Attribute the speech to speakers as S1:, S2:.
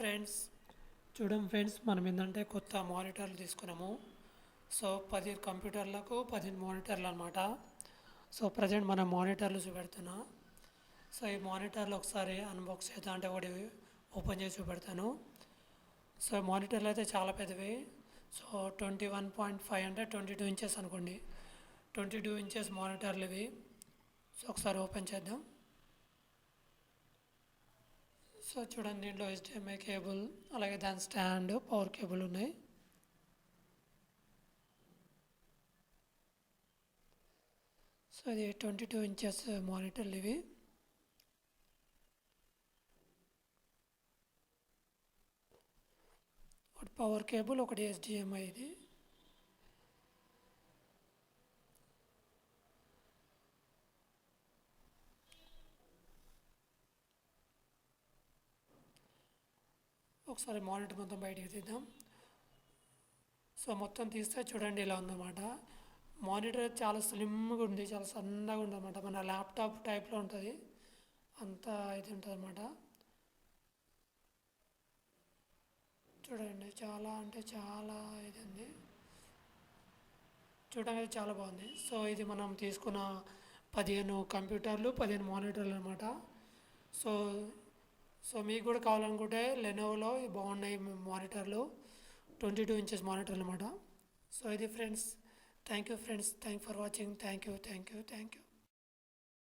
S1: Friends, చూడండి friends, మనం ఏంటంటే కొత్త మానిటర్లు తీసుకున్నాము. సో 10 కంప్యూటర్లకు 10 మానిటర్లు అనమాట. సో ప్రజెంట్ మన మానిటర్లు చూపెడుతున్నా. సో ఈ మానిటర్లు ఒకసారి అన్బాక్స్ చేద్దాం, అంటే ఒకటి ఓపెన్ చేసి చూపెడతాను. సో మానిటర్లు అయితే చాలా పెద్దవి. సో 21.5 అంటే 22 ఇంచెస్ అనుకోండి. 22 ఇంచెస్ మానిటర్లు ఇవి. సో ఒకసారి ఓపెన్ చేద్దాం. సో చూడండి, దీంట్లో HDMI కేబుల్, అలాగే దాని స్టాండ్, పవర్ కేబుల్ ఉన్నాయి. సో ఇది 22 ఇంచెస్ మానిటర్లు ఇవి. ఒకటి పవర్ కేబుల్, ఒకటి HDMI. ఇది ఒకసారి మానిటర్ మొత్తం బయటికి తీద్దాం. సో మొత్తం తీస్తే చూడండి ఇలా ఉందన్నమాట. మానిటర్ చాలా స్లిమ్గా ఉంది, చాలా సన్నగా ఉంది అన్నమాట. మన ల్యాప్టాప్ టైప్లో ఉంటుంది, అంత ఇది ఉంటుంది అన్నమాట. చూడండి, చాలా అంటే చాలా ఇది ఉంది, చూడడానికి చాలా బాగుంది. సో ఇది మనం తీసుకున్న 15 కంప్యూటర్లు, 15 మానిటర్లు అనమాట. సో సో మీకు కూడా కావాలనుకుంటే లెనోవోలో బాగున్నాయి మానిటర్లు, 22 ఇంచెస్ మానిటర్లు అనమాట. సో ఇది friends, thank you friends, thank for watching, thank you.